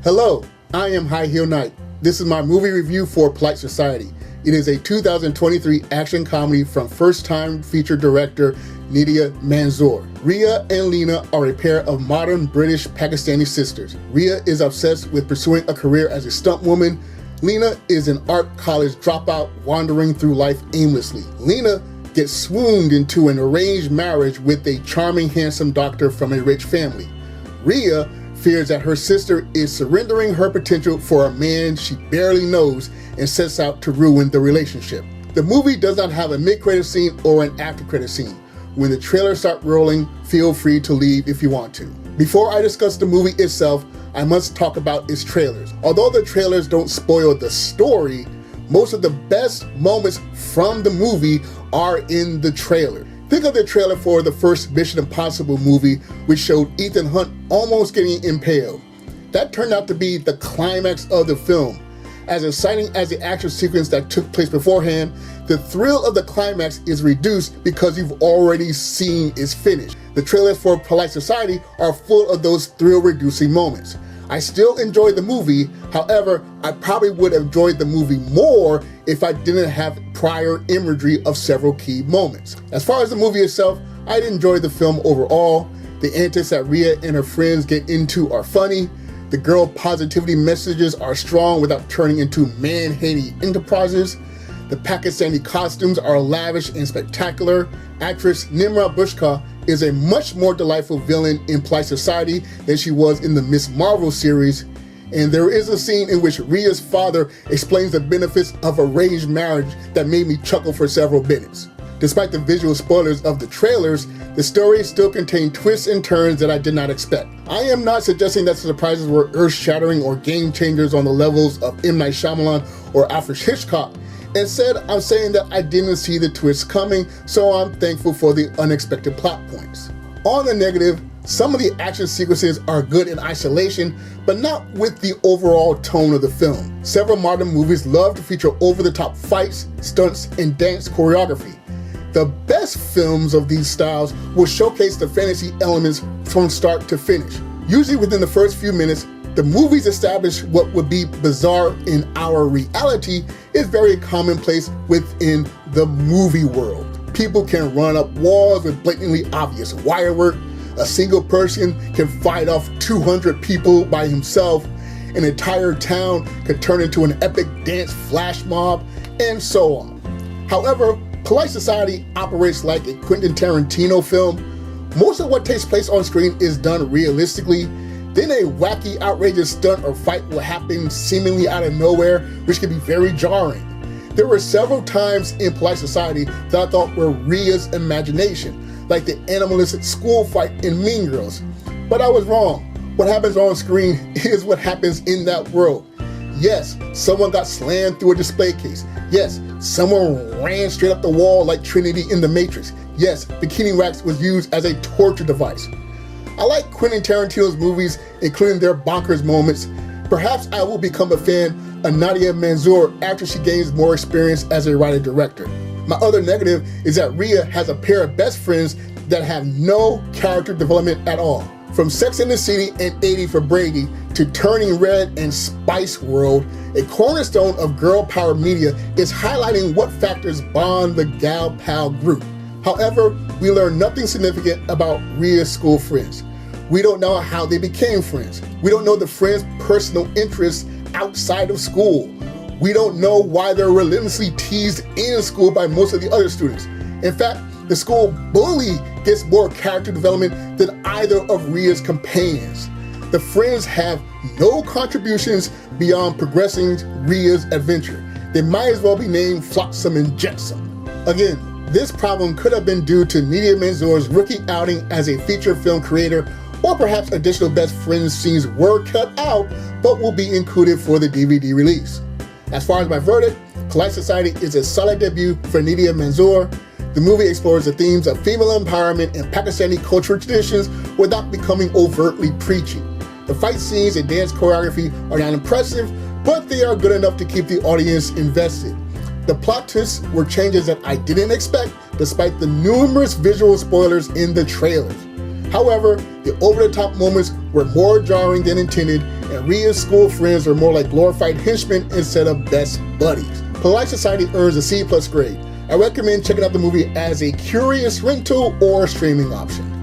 Hello, I am High Heel Knight. This is my movie review for Polite Society. It is a 2023 action comedy from first-time feature director Nidia Manzoor. Ria and Leena are a pair of modern British Pakistani sisters. Ria is obsessed with pursuing a career as a stunt woman. Leena is an art college dropout wandering through life aimlessly. Leena gets swooned into an arranged marriage with a charming, handsome doctor from a rich family. Ria fears that her sister is surrendering her potential for a man she barely knows and sets out to ruin the relationship. The movie does not have a mid-credit scene or an after-credit scene. When the trailers start rolling, feel free to leave if you want to. Before I discuss the movie itself, I must talk about its trailers. Although the trailers don't spoil the story, most of the best moments from the movie are in the trailer. Think of the trailer for the first Mission Impossible movie, which showed Ethan Hunt almost getting impaled. That turned out to be the climax of the film. As exciting as the action sequence that took place beforehand, the thrill of the climax is reduced because you've already seen its finish. The trailers for Polite Society are full of those thrill-reducing moments. I still enjoyed the movie, however, I probably would have enjoyed the movie more if I didn't have prior imagery of several key moments. As far as the movie itself, I enjoyed the film overall. The antics that Ria and her friends get into are funny. The girl positivity messages are strong without turning into man-hating enterprises. The Pakistani costumes are lavish and spectacular. Actress Nimra Bushka is a much more delightful villain in Polite Society than she was in the Ms. Marvel series. And there is a scene in which Ria's father explains the benefits of arranged marriage that made me chuckle for several minutes. Despite the visual spoilers of the trailers, the story still contained twists and turns that I did not expect. I am not suggesting that the surprises were earth-shattering or game-changers on the levels of M. Night Shyamalan or Alfred Hitchcock. Instead, I'm saying that I didn't see the twists coming, so I'm thankful for the unexpected plot points. On the negative, some of the action sequences are good in isolation, but not with the overall tone of the film. Several modern movies love to feature over-the-top fights, stunts, and dance choreography. The best films of these styles will showcase the fantasy elements from start to finish. Usually within the first few minutes, the movies establish what would be bizarre in our reality is very commonplace within the movie world. People can run up walls with blatantly obvious wire work. A single person can fight off 200 people by himself. An entire town could turn into an epic dance flash mob, and so on. However, Polite Society operates like a Quentin Tarantino film. Most of what takes place on screen is done realistically. Then a wacky, outrageous stunt or fight will happen seemingly out of nowhere, which can be very jarring. There were several times in Polite Society that I thought were Ria's imagination, like the animalistic school fight in Mean Girls. But I was wrong. What happens on screen is what happens in that world. Yes, someone got slammed through a display case. Yes, someone ran straight up the wall like Trinity in The Matrix. Yes, bikini wax was used as a torture device. I like Quentin Tarantino's movies, including their bonkers moments. Perhaps I will become a fan of Nidia Manzoor after she gains more experience as a writer-director. My other negative is that Ria has a pair of best friends that have no character development at all. From Sex and the City and 80 for Brady to Turning Red and Spice World, a cornerstone of girl power media is highlighting what factors bond the gal pal group. However, we learn nothing significant about Ria's school friends. We don't know how they became friends. We don't know the friends' personal interests outside of school. We don't know why they're relentlessly teased in school by most of the other students. In fact, the school bully gets more character development than either of Ria's companions. The friends have no contributions beyond progressing Ria's adventure. They might as well be named Flotsam and Jetsam. Again, this problem could have been due to Nidia Manzoor's rookie outing as a feature film creator, or perhaps additional best friends scenes were cut out but will be included for the DVD release. As far as my verdict, Polite Society is a solid debut for Nidia Manzoor. The movie explores the themes of female empowerment and Pakistani cultural traditions without becoming overtly preachy. The fight scenes and dance choreography are not impressive, but they are good enough to keep the audience invested. The plot twists were changes that I didn't expect, despite the numerous visual spoilers in the trailers. However, the over-the-top moments were more jarring than intended, and Rhea's school friends are more like glorified henchmen instead of best buddies. Polite Society earns a C+ grade. I recommend checking out the movie as a curious rental or streaming option.